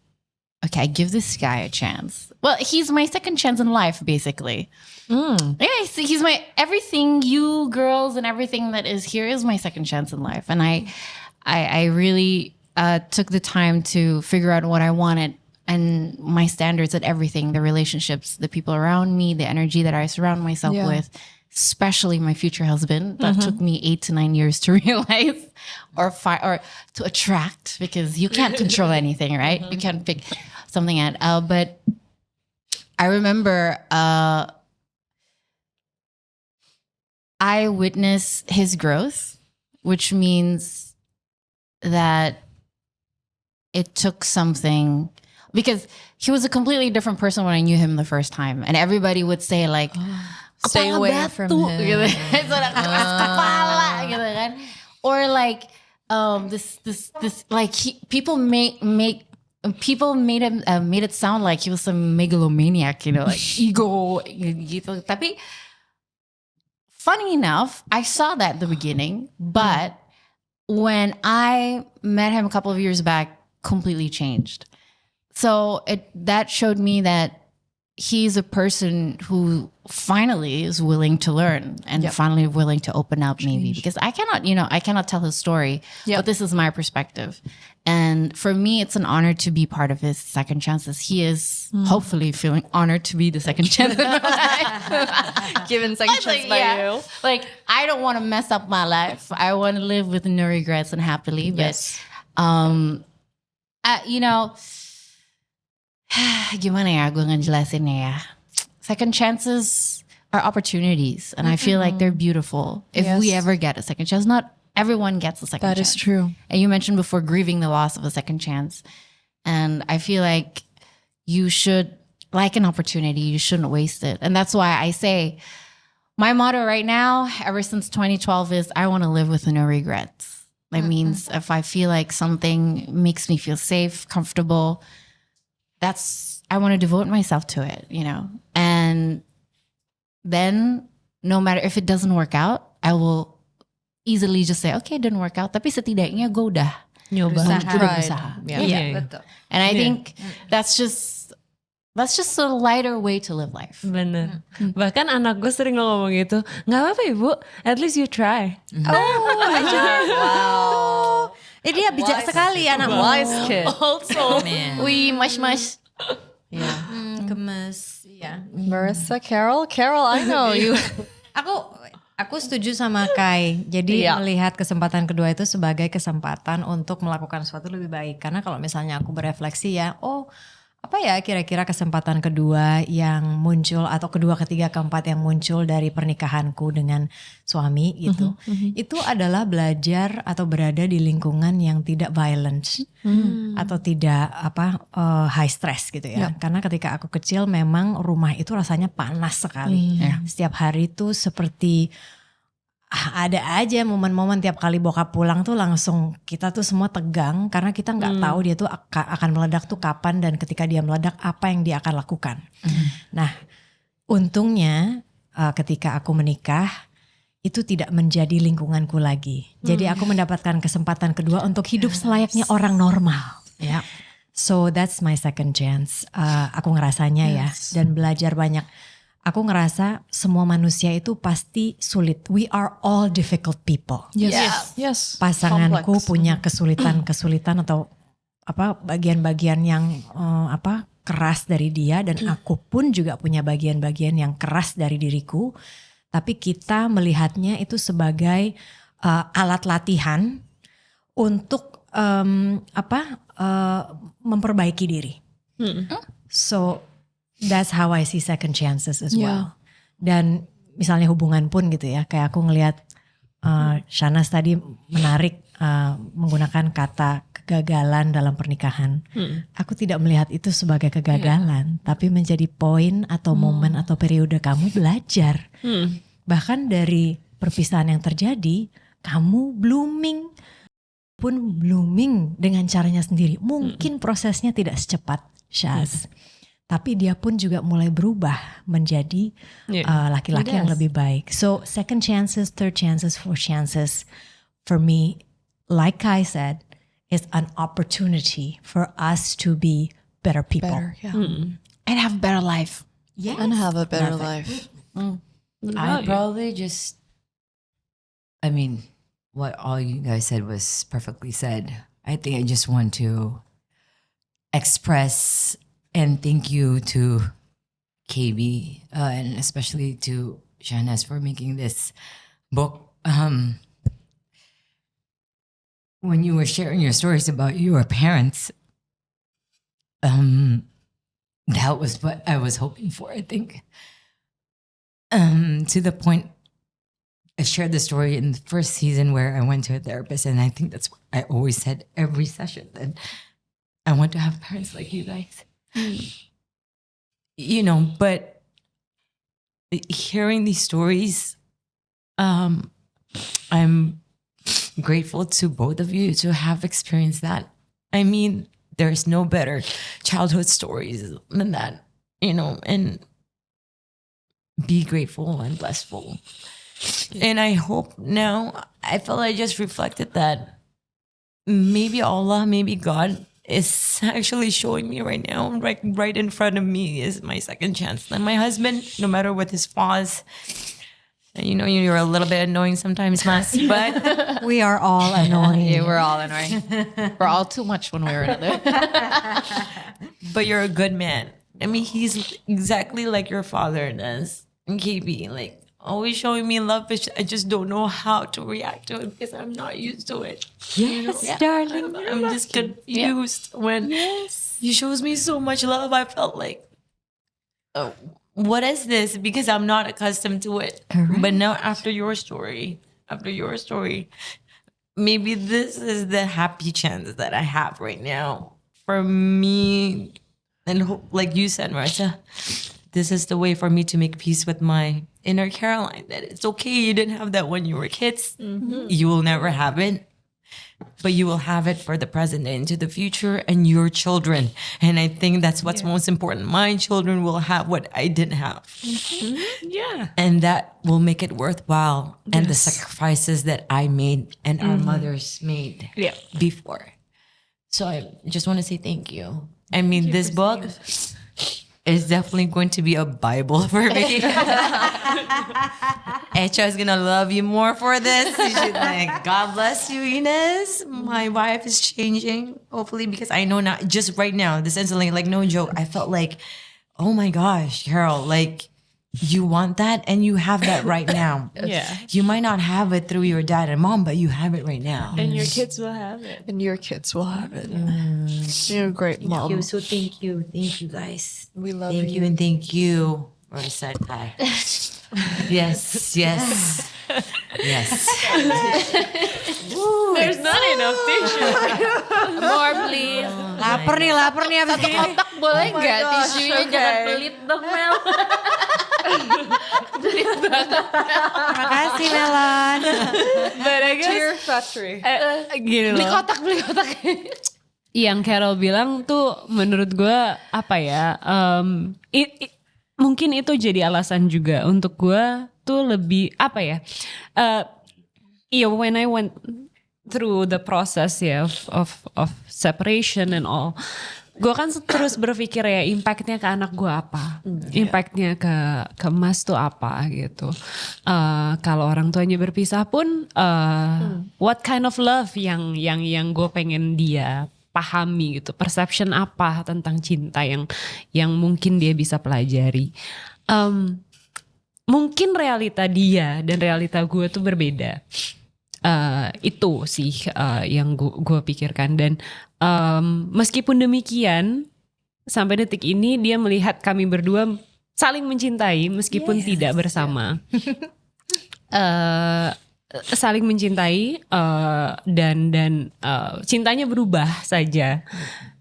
okay, I give this guy a chance. Well, he's my second chance in life, basically. Yeah, he's my everything. You girls and everything that is here is my second chance in life. And I really took the time to figure out what I wanted and my standards at everything, the relationships, the people around me, the energy that I surround myself with, especially my future husband. That took me 8 to 9 years to realize or to attract, because you can't control anything, right? You can't pick something out. But I remember I witnessed his growth, which means that it took something, because he was a completely different person when I knew him the first time. And everybody would say like, Stay "Kepala away batu," from him. gitu. Saudara keras kepala, gitu kan. Or like this like people made it sound like he was some megalomaniac, you know, like ego gitu. Tapi funny enough, I saw that at the beginning, but when I met him a couple of years back, completely changed. So that showed me that he's a person who finally is willing to learn and finally willing to open up, maybe, because I cannot tell his story, but this is my perspective. And for me, it's an honor to be part of his second chances. He is hopefully feeling honored to be the second chance in my life. Given second chance by you. Like, I don't want to mess up my life. I want to live with no regrets and happily. But, you know, gimana ya gue ngejelasinnya ya. Second chances are opportunities, and I feel like they're beautiful. If we ever get a second chance, not everyone gets a second chance. That is true. And you mentioned before grieving the loss of a second chance. And I feel like you should, like an opportunity, you shouldn't waste it. And that's why I say my motto right now, ever since 2012, is I want to live with no regrets. That means if I feel like something makes me feel safe, comfortable, I want to devote myself to it, you know? And then no matter if it doesn't work out, I will easily just say, okay, it didn't work out. Tapi setidaknya gue udah nyoba. berusaha. Iya. And I think that's just a lighter way to live life. Bener. Bahkan anak gue sering ngomong gitu, nggak apa-apa ibu, at least you try. Wow. Dia bijak sekali anakmu. Wise kid. Also, We mush. Gemes. Iya. Marissa, Carol, I know you. Aku setuju sama Kai. Jadi melihat kesempatan kedua itu sebagai kesempatan untuk melakukan sesuatu lebih baik. Karena kalau misalnya aku berefleksi ya, apa ya kira-kira kesempatan kedua yang muncul atau kedua, ketiga, keempat yang muncul dari pernikahanku dengan suami gitu. Itu adalah belajar atau berada di lingkungan yang tidak violent atau tidak high stress gitu ya. Karena ketika aku kecil memang rumah itu rasanya panas sekali. Setiap hari itu seperti ada aja momen-momen tiap kali bokap pulang tuh langsung kita tuh semua tegang karena kita nggak tahu dia tuh akan meledak tuh kapan dan ketika dia meledak apa yang dia akan lakukan. Nah, untungnya ketika aku menikah itu tidak menjadi lingkunganku lagi. Jadi aku mendapatkan kesempatan kedua untuk hidup selayaknya orang normal. Ya. So that's my second chance. Aku ngerasanya ya dan belajar banyak. Aku ngerasa semua manusia itu pasti sulit. We are all difficult people. Yes. Pasanganku Complex. punya kesulitan atau bagian-bagian yang keras dari dia dan aku pun juga punya bagian-bagian yang keras dari diriku. Tapi kita melihatnya itu sebagai alat latihan untuk memperbaiki diri. So that's how I see second chances as well. Dan misalnya hubungan pun gitu ya, kayak aku ngelihat Shanas tadi menarik menggunakan kata kegagalan dalam pernikahan. Aku tidak melihat itu sebagai kegagalan, tapi menjadi poin atau momen atau periode kamu belajar. Bahkan dari perpisahan yang terjadi, kamu blooming dengan caranya sendiri. Mungkin prosesnya tidak secepat Syaz. Tapi dia pun juga mulai berubah menjadi laki-laki yang lebih baik. So second chances, third chances, fourth chances, for me, like I said, is an opportunity for us to be better people. Better, yeah. And have better life. Yes. And have a better life. I probably just, I mean, what all you guys said was perfectly said. I think I just want to express and thank you to KB and especially to Shanas for making this book. When you were sharing your stories about your parents, that was what I was hoping for, I think. To the point, I shared the story in the first season where I went to a therapist, and I think that's what I always said every session, that I want to have parents like you guys. You know, but hearing these stories, I'm grateful to both of you to have experienced that. I mean, there's no better childhood stories than that, you know, and be grateful and blessful. And I hope now, I felt I just reflected that maybe Allah, maybe God is actually showing me right now, right in front of me is my second chance. And my husband, no matter what his flaws, and you know, you're a little bit annoying sometimes, Mas, but We are all annoying. Yeah, we're all annoying. We're all too much one way or another. but you're a good man. I mean, he's exactly like your father does. And KB, like, always showing me love, but I just don't know how to react to it because I'm not used to it. Yes, darling. I'm just confused when he shows me so much love. I felt like, oh, what is this? Because I'm not accustomed to it. Correct. But now after your story, maybe this is the happy chance that I have right now for me. And like you said, Marcia, this is the way for me to make peace with my inner Caroline. That it's okay, you didn't have that when you were kids. You will never have it. But you will have it for the present and into the future and your children. And I think that's what's most important. My children will have what I didn't have. Yeah. And that will make it worthwhile. And the sacrifices that I made and our mothers made before. So I just want to say thank you. I mean, this book is definitely going to be a Bible for me. Echa is gonna love you more for this. You should like, God bless you, Ines. My wife is changing, hopefully, because I know now, just right now, this instantly, like no joke, I felt like, oh my gosh, Carol, like you want that and you have that right now. Yeah. You might not have it through your dad and mom, but you have it right now. And your kids will have it. And your kids will have it. You're a great mom. So thank you guys. We love Thank you and thank you. Rosette Kai. Yes. There's not enough tissue. More please. Lapar nih abis gini. Kotak boleh nggak gosh, tisunya okay. jangan pelit dong Mel. Makasih Melon. But I guess Tear factory. gini Beli loh. kotak. Yang Carol bilang tuh menurut gue apa ya? Mungkin itu jadi alasan juga untuk gue tuh lebih apa ya? When I went through the process of separation and all, gue kan terus berpikir ya impactnya ke anak gue apa, impactnya ke Mas tuh apa gitu. Kalau orang tuanya berpisah pun, what kind of love yang gue pengen dia pahami gitu, perception apa tentang cinta yang mungkin dia bisa pelajari. Mungkin realita dia dan realita gue tuh berbeda. Itu sih yang gue pikirkan, dan meskipun demikian sampai detik ini dia melihat kami berdua saling mencintai meskipun tidak bersama. Saling mencintai dan cintanya berubah saja,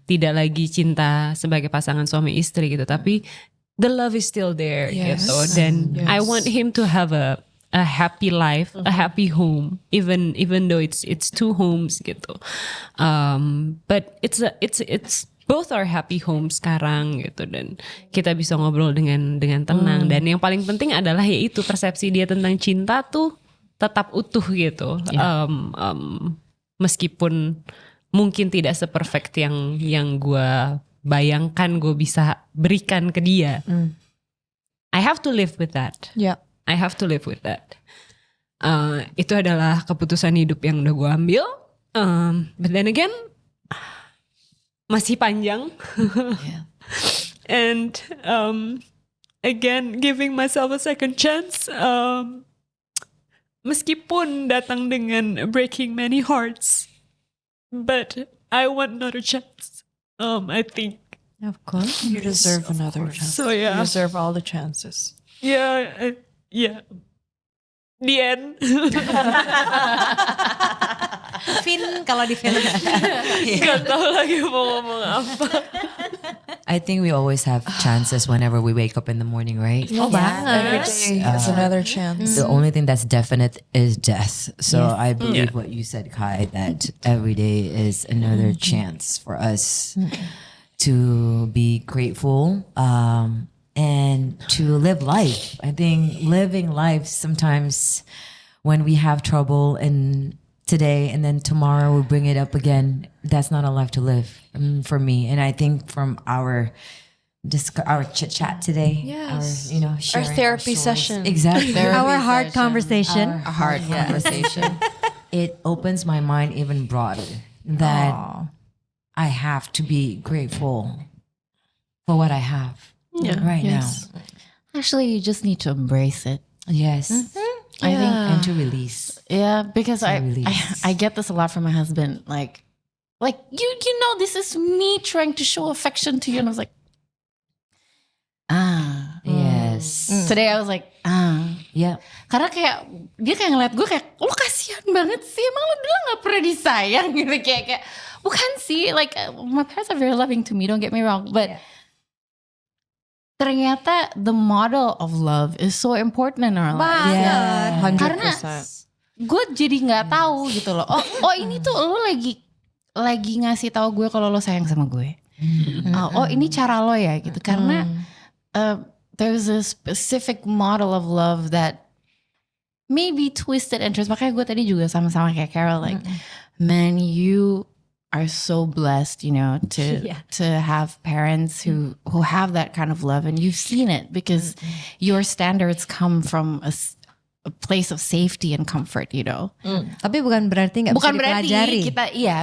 tidak lagi cinta sebagai pasangan suami istri gitu, tapi the love is still there gitu, dan I want him to have a happy life, a happy home, even though it's two homes gitu, but it's both are happy home sekarang gitu, dan kita bisa ngobrol dengan tenang, dan yang paling penting adalah yaitu persepsi dia tentang cinta tuh tetap utuh gitu, meskipun mungkin tidak seperfect yang gue bayangkan gue bisa berikan ke dia. I have to live with that. Yeah. I have to live with that. Itu adalah keputusan hidup yang udah gue ambil. But then again, masih panjang. And again, giving myself a second chance. Meskipun datang dengan breaking many hearts, but I want another chance. I think. Of course. You deserve another chance. So yeah. You deserve all the chances. Yeah. The end. Fin kalau di film. Gak tahu lagi mau ngomong apa. I think we always have chances whenever we wake up in the morning, right? Oh banget. It's another chance. The only thing that's definite is death. So I believe what you said, Kai, that every day is another chance for us to be grateful and to live life. I think living life sometimes when we have trouble and today and then tomorrow we bring it up again, that's not a life to live for me. And I think from our chit chat today, Yes. our Our sharing therapy stories. session. Exactly. Our hard conversation. Our hard conversation. It opens my mind even broader that I have to be grateful for what I have right now. Actually, you just need to embrace it. Yes. I think, and to release. Yeah, because I release. get this a lot from my husband. Like you know, this is me trying to show affection to you, and I was like, Yes. Today I was like, Yeah. karena kayak dia kayak ngeliat gue kayak, lo kasihan banget sih, emang lo dulu gak pernah disayang gitu, kayak bukan sih, like my parents are very loving to me, don't get me wrong, but ternyata the model of love is so important in our lives. Yeah. 100%. Karena gue jadi nggak tahu gitu loh. Oh ini tuh lo lagi ngasih tahu gue kalau lo sayang sama gue. Oh ini cara lo ya gitu. Karena there's a specific model of love that maybe twisted and twist. Makanya gue tadi juga sama-sama kayak Carol, like, man, you are so blessed, you know, to have parents who have that kind of love, and you've seen it because your standards come from a place of safety and comfort, you know. Tapi bukan berarti nggak bisa dipelajari.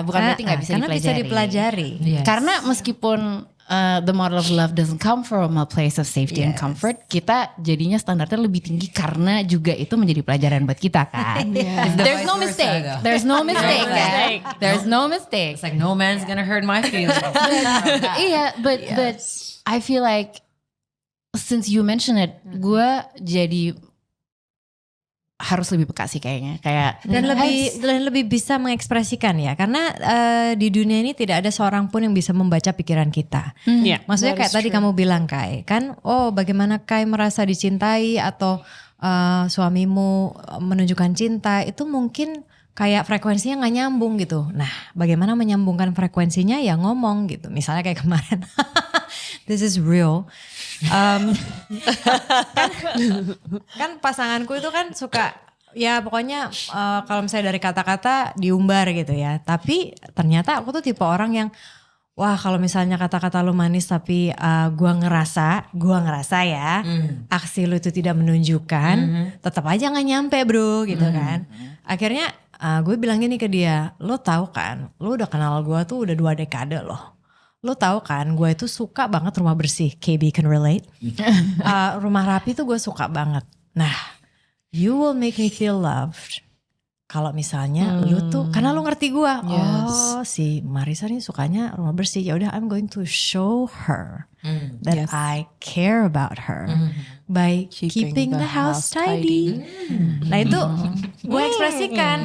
Bukan berarti nggak bisa Karena dipelajari. bisa dipelajari. Yes. Karena meskipun the model of love doesn't come from a place of safety and comfort, kita jadinya standarnya lebih tinggi karena juga itu menjadi pelajaran buat kita kan. There's no mistake. There's no mistake. There's no mistake. It's like no man's gonna hurt my feelings. Yeah, but I feel like since you mentioned it, gue jadi harus lebih peka sih kayaknya, kayak dan lebih bisa mengekspresikan ya, karena di dunia ini tidak ada seorang pun yang bisa membaca pikiran kita. Maksudnya kayak tadi kamu bilang Kai, kan, oh bagaimana Kai merasa dicintai atau suamimu menunjukkan cinta itu mungkin kayak frekuensinya nggak nyambung gitu. Nah, bagaimana menyambungkan frekuensinya ya ngomong gitu. Misalnya kayak kemarin, this is real. Kan pasanganku itu kan suka ya pokoknya kalau misalnya dari kata-kata diumbar gitu ya. Tapi ternyata aku tuh tipe orang yang wah kalau misalnya kata-kata lu manis tapi gua ngerasa ya aksi lu itu tidak menunjukkan, tetap aja nggak nyampe bro gitu kan. Akhirnya gue bilang gini ke dia, lo tahu kan, lo udah kenal gue tuh udah 2 dekade loh. Lo tahu kan gue itu suka banget rumah bersih, KB can relate. Rumah rapi tuh gue suka banget. Nah, you will make me feel loved kalau misalnya lu tuh, karena lu ngerti gue, oh si Marissa nih sukanya rumah bersih, ya udah I'm going to show her that I care about her by keeping the house tidy. Nah itu gue ekspresikan.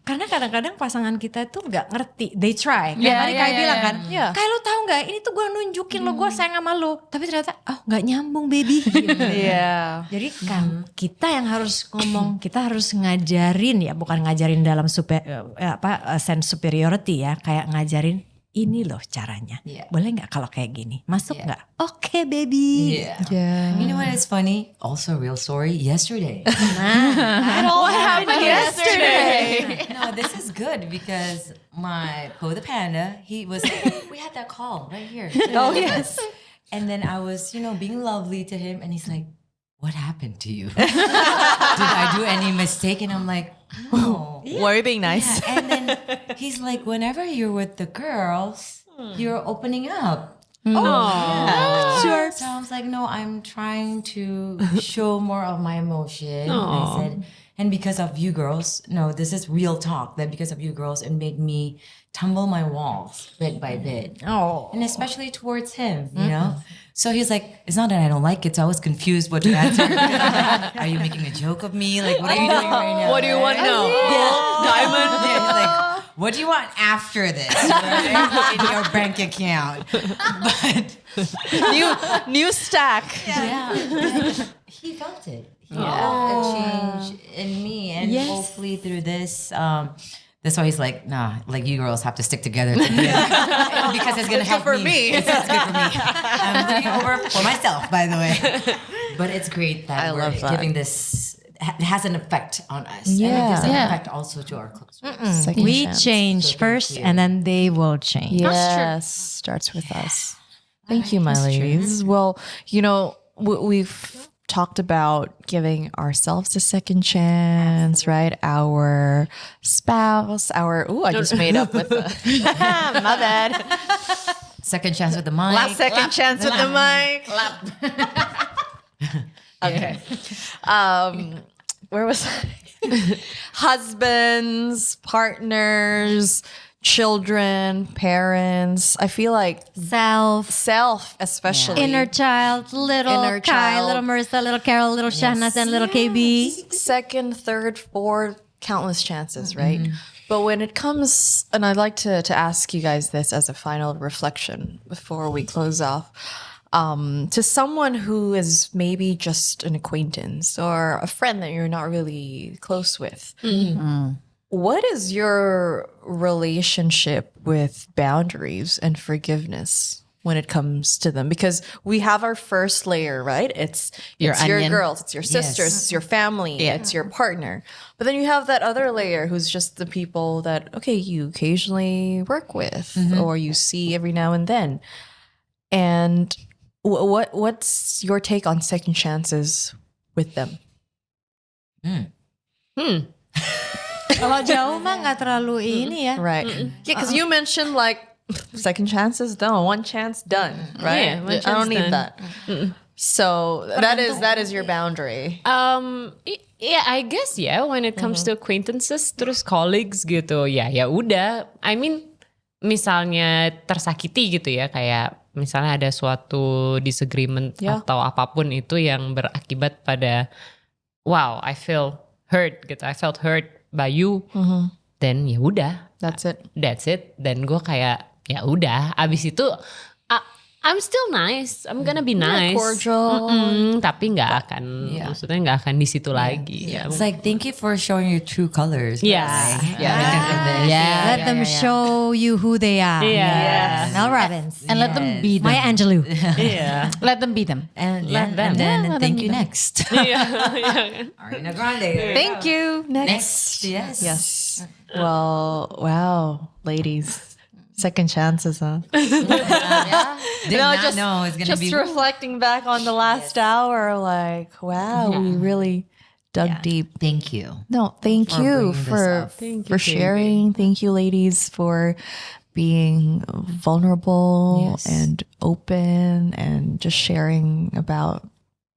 Karena kadang-kadang pasangan kita tuh gak ngerti. They try. Kayak tadi Kai bilang kan. Kai lo tau gak ini tuh gue nunjukin lo gue sayang sama lo. Tapi ternyata gak nyambung baby. Gitu. Jadi kan kita yang harus ngomong. Kita harus ngajarin ya. Bukan ngajarin dalam sense superiority ya. Kayak ngajarin ini loh caranya. Boleh gak kalau kayak gini? Masuk gak? Oke baby. You know what is funny? Also real story. Yesterday. What happened yesterday? No, this is good because my Po the Panda, we had that call right here. Oh yes. And then I was, being lovely to him and he's like, what happened to you? Did I do any mistake? And I'm like, no. Why are you being nice? Yeah. And then he's like, whenever you're with the girls, you're opening up. Sure. So I was like, no, I'm trying to show more of my emotion. I said, and because of you girls, no, this is real talk, that because of you girls, it made me tumble my walls bit by bit. And especially towards him, you know? So he's like, it's not that I don't like it, so I was confused what to answer. Like, are you making a joke of me? Like, what are you doing right now? What do you want to know? Gold, diamond? Yeah, he's like, what do you want after this? Right? In your bank account. But New stack. yeah, he felt it. He felt a change in me, and hopefully through this, that's why he's like, nah, like you girls have to stick together because it's gonna help me. It's good for me. I'm taking over for myself, by the way. But it's great that we're giving this. It has an effect on us, and it gives an effect also to our close friends. We change first and then they will change. Yes, starts with us. Thank you, my ladies. Well, we've talked about giving ourselves a second chance, right? Our spouse, I just made up with the, my bad. Second chance with the mic. Last second chance with the mic. Okay. Where was I? Husbands, partners, children, parents. I feel like self especially. Inner child, little Inner Kai, child. little Marissa, little Carol, little Shahnaz, and little KB. Second, third, fourth, countless chances, right? But when it comes, and I'd like to ask you guys this as a final reflection before we close off, to someone who is maybe just an acquaintance or a friend that you're not really close with, what is your relationship with boundaries and forgiveness when it comes to them? Because we have our first layer, right? It's your girls, it's your sisters, it's your family, it's your partner. But then you have that other layer who's just the people that, okay, you occasionally work with or you see every now and then. And what's your take on second chances with them? Kalau jauh mah nggak terlalu ini ya. Right. Yeah, because you mentioned like second chances, done. One chance, done. Right? Yeah, one I chance don't need done. that. So that is your boundary. Yeah, I guess when it comes to acquaintances terus colleagues gitu, ya udah. I mean, misalnya tersakiti gitu ya, kayak misalnya ada suatu disagreement atau apapun itu yang berakibat pada wow, I feel hurt gitu. I felt hurt by you. Then ya udah. That's it. Dan gue kayak ya udah. Abis itu I'm still nice. I'm gonna be nice. Cordial. Tapi nggak akan, maksudnya nggak akan di situ lagi. Ya. It's like, thank you for showing your true colors. Yeah. Let them show you who they are. Yeah. Mel Robbins. And let them be them. Maya Angelou. Yeah. Let them be them. And, Let them. and then thank you next. Yeah. Ariana Grande. Thank you. Next. Yes. Yes. Well, wow, ladies. Second chances, huh? Did not know it's gonna just be. reflecting back on the last hour, like, wow, we really dug deep. Thank you. No, thank For you bringing this for up. Thank you, sharing. Thank you, ladies, for being vulnerable Yes. and open and just sharing about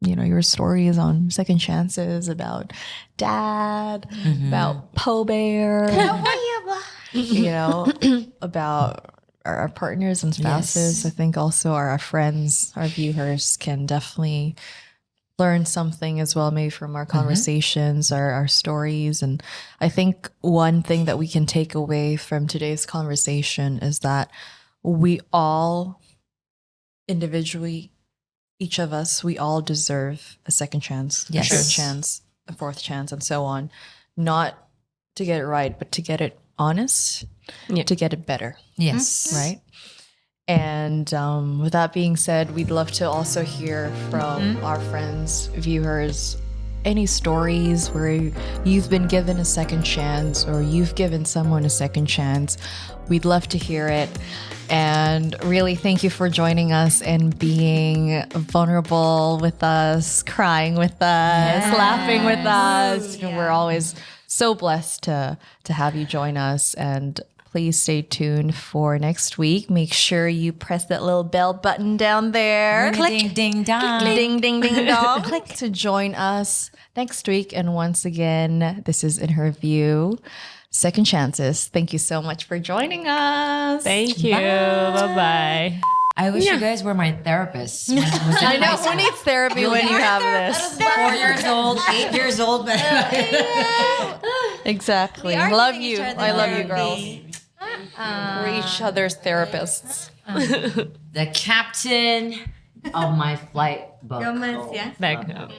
your stories on second chances, about dad, about Poe Bear, about our partners and spouses. Yes. I think also our friends, our viewers can definitely learn something as well, maybe from our conversations, our stories. And I think one thing that we can take away from today's conversation is that we all individually, each of us, we all deserve a second chance, Yes. a third chance, a fourth chance, and so on. Not to get it right, but to get it honest, to get it better, Yes. right? And with that being said, we'd love to also hear from our friends, viewers, any stories where you've been given a second chance or you've given someone a second chance. We'd love to hear it. And really, thank you for joining us and being vulnerable with us, crying with us, laughing with us. We're always so blessed to have you join us. And please stay tuned for next week. Make sure you press that little bell button down there. Ding, ding, dong. Ding, ding, ding, dong. Click to join us next week. And once again, this is In Her View, Second Chances. Thank you so much for joining us. Thank you. Bye-bye. I wish you guys were my therapist. When I was in I know, high who school. needs therapy when you have this? 4 years old, 8 years old. Exactly. Love you. I love you, girls. We're each other's therapists. The captain of my flight boat. Back up.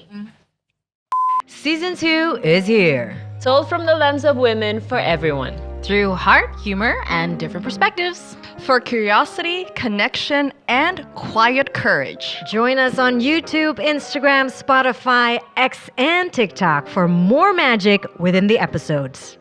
Season 2 is here. Told from the lens of women for everyone. Through heart, humor, and different perspectives. For curiosity, connection, and quiet courage. Join us on YouTube, Instagram, Spotify, X, and TikTok for more magic within the episodes.